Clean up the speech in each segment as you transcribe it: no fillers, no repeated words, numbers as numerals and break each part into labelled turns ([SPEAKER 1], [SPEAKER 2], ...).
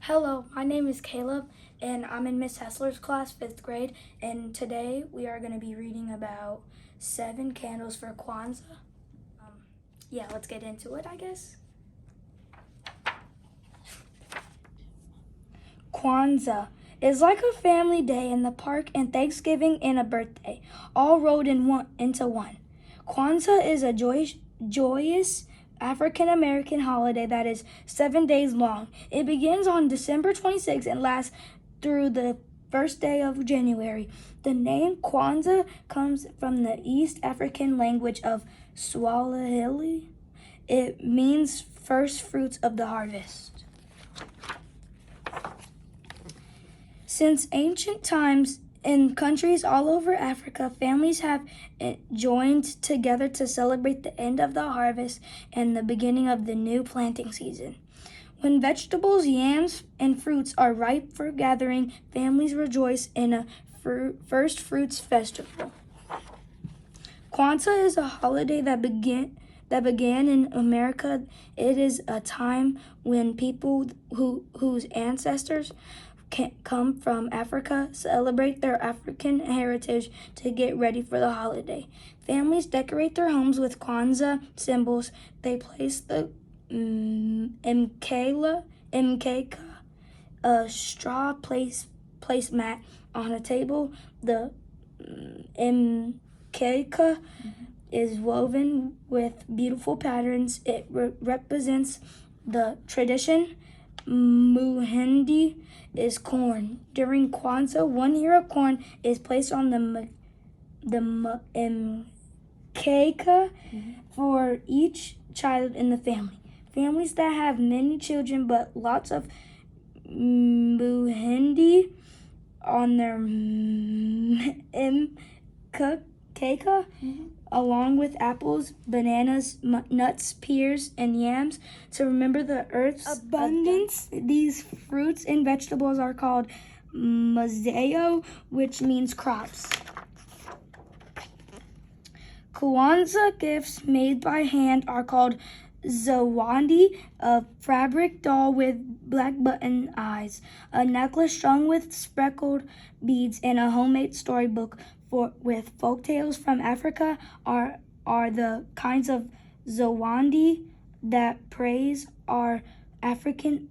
[SPEAKER 1] Hello, my name is Caleb, and I'm in Miss Hessler's class, 5th grade, and today we are going to be reading about 7 candles for Kwanzaa. Let's get into it, I guess. Kwanzaa is like a family day in the park and Thanksgiving and a birthday, all rolled into one. Kwanzaa is a joyous African American holiday that is 7 days long. It begins on December 26th and lasts through the first day of January. The name Kwanzaa comes from the East African language of Swahili. It means first fruits of the harvest. Since ancient times, in countries all over Africa, families have joined together to celebrate the end of the harvest and the beginning of the new planting season. When vegetables, yams, and fruits are ripe for gathering, families rejoice in a first fruits festival. Kwanzaa is a holiday that began in America. It is a time when people whose ancestors come from Africa celebrate their African heritage to get ready for the holiday. Families decorate their homes with Kwanzaa symbols. They place the mkeka, a straw placemat on a table. The mkeka is woven with beautiful patterns. It represents the tradition. Muhindi is corn. During Kwanzaa, 1 ear of corn is placed on the mkeka for each child in the family. Families that have many children but lots of muhindi on their mkeka, along with apples, bananas, nuts, pears, and yams to remember the earth's abundance. These fruits and vegetables are called mazao, which means crops. Kwanzaa gifts made by hand are called zawadi, a fabric doll with black button eyes, a necklace strung with speckled beads, and a homemade storybook with folk tales from Africa are the kinds of zawadi that praise our African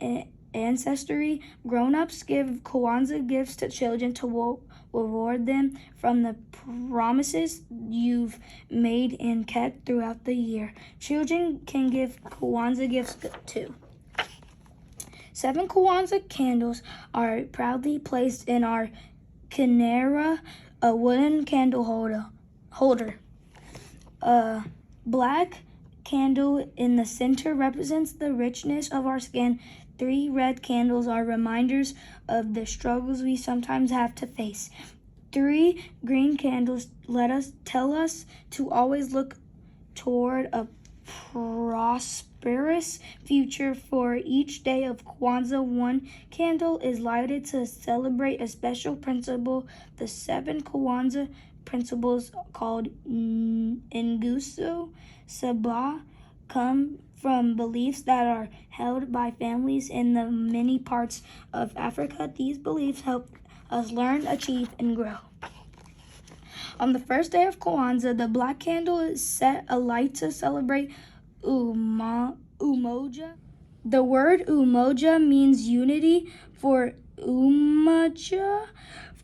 [SPEAKER 1] ancestry. Grown-ups give Kwanzaa gifts to children to reward them from the promises you've made and kept throughout the year. Children can give Kwanzaa gifts too. 7 Kwanzaa candles are proudly placed in our kinara, a wooden candle holder. A black candle in the center represents the richness of our skin. 3 red candles are reminders of the struggles we sometimes have to face. 3 green candles tell us to always look toward a prosperous future. For each day of Kwanzaa, 1 candle is lighted to celebrate a special principle. The 7 Kwanzaa principles, called Nguzo Sabah, come from beliefs that are held by families in the many parts of Africa. These beliefs help us learn, achieve, and grow. On the first day of Kwanzaa, the black candle is set alight to celebrate umoja. The word umoja means unity. For umoja,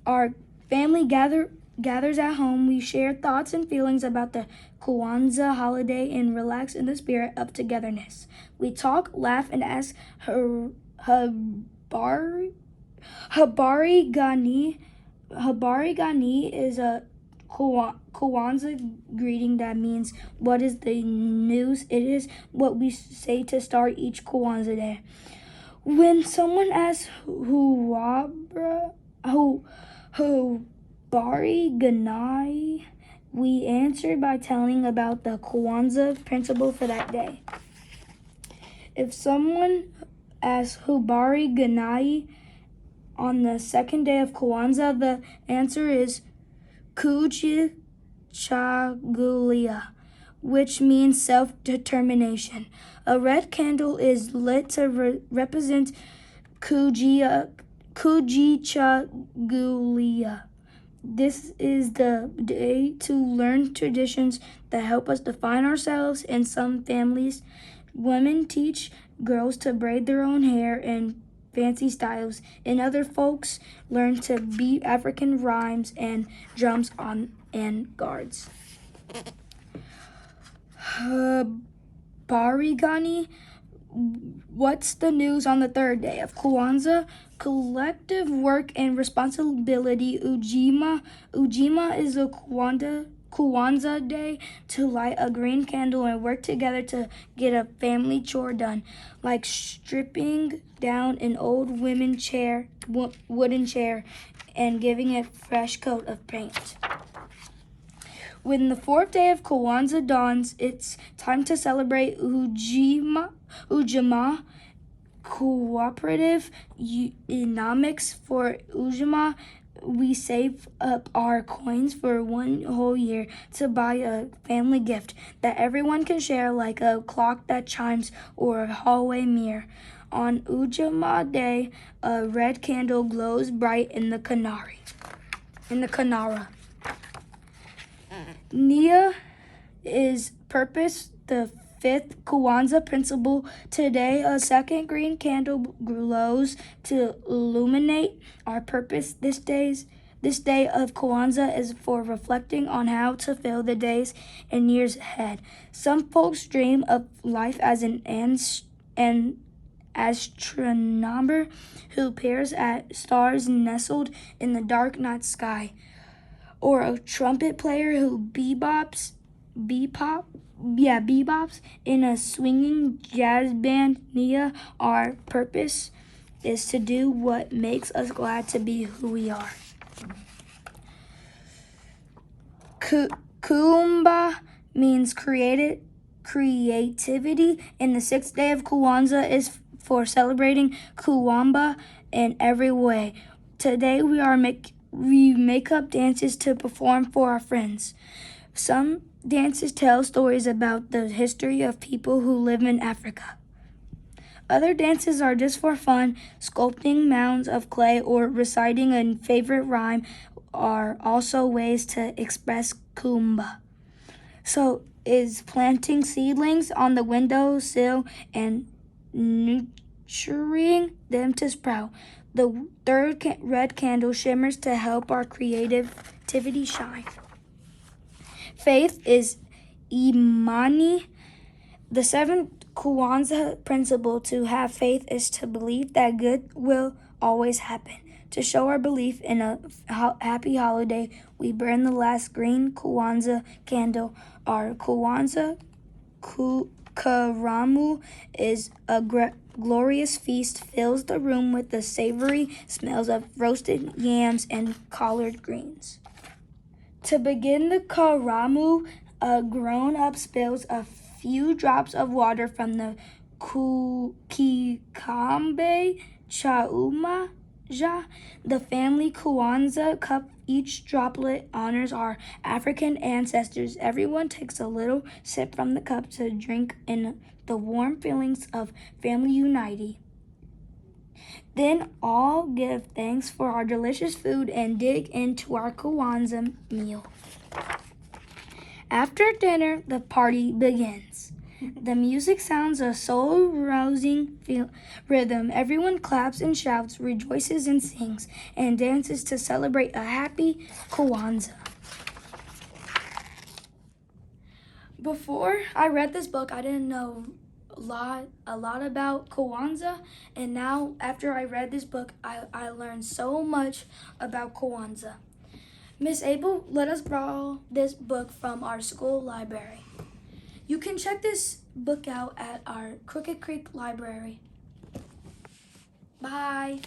[SPEAKER 1] our family gathers at home. We share thoughts and feelings about the Kwanzaa holiday and relax in the spirit of togetherness. We talk, laugh, and ask Habari Gani. Habari Gani is a Kwanzaa greeting that means, "What is the news?" It is what we say to start each Kwanzaa day. When someone asks Habari Gani, we answer by telling about the Kwanzaa principle for that day. If someone asks Habari Gani on the second day of Kwanzaa, the answer is Kujichagulia, which means self-determination. A red candle is lit to represent Kujichagulia. This is the day to learn traditions that help us define ourselves. In some families, women teach girls to braid their own hair in fancy styles. In other folks, learn to beat African rhymes and drums on and guards. Barigani. What's the news on the third day of Kwanzaa? Collective work and responsibility. Ujima is a Kwanzaa day to light a green candle and work together to get a family chore done, like stripping down an old wooden chair and giving it a fresh coat of paint. When the fourth day of Kwanzaa dawns, it's time to celebrate Ujima cooperative economics. For Ujima, we save up our coins for one whole year to buy a family gift that everyone can share, like a clock that chimes or a hallway mirror. On Ujima Day, a red candle glows bright in the Kanara. Nia is purpose, the fifth Kwanzaa principle. Today, a second green candle glows to illuminate our purpose. This day of Kwanzaa is for reflecting on how to fill the days and years ahead. Some folks dream of life as an astronomer who peers at stars nestled in the dark night sky, or a trumpet player who bebops in a swinging jazz band. Nia, our purpose is to do what makes us glad to be who we are. Kuumba means creativity, and the sixth day of Kwanzaa is for celebrating Kuwamba in every way. Today we make up dances to perform for our friends. Some dances tell stories about the history of people who live in Africa. Other dances are just for fun. Sculpting mounds of clay or reciting a favorite rhyme are also ways to express Kuumba. So is planting seedlings on the windowsill and nurturing them to sprout. The third red candle shimmers to help our creativity shine. Faith is Imani. The seventh Kwanzaa principle to have faith is to believe that good will always happen. To show our belief in a happy holiday, we burn the last green Kwanzaa candle. Our Kwanzaa Karamu is a glorious feast, fills the room with the savory smells of roasted yams and collard greens. To begin the Karamu, a grown-up spills a few drops of water from the Kikambe Chaumaja, the family Kwanzaa cup. Each droplet honors our African ancestors. Everyone takes a little sip from the cup to drink in the warm feelings of family unity. Then all give thanks for our delicious food and dig into our Kwanzaa meal. After dinner, the party begins. The music sounds a soul-rousing rhythm. Everyone claps and shouts, rejoices and sings, and dances to celebrate a happy Kwanzaa. Before I read this book, I didn't know a lot about Kwanzaa, and now after I read this book, I learned so much about Kwanzaa. Miss Abel let us borrow this book from our school library. You can check this book out at our Crooked Creek Library. Bye.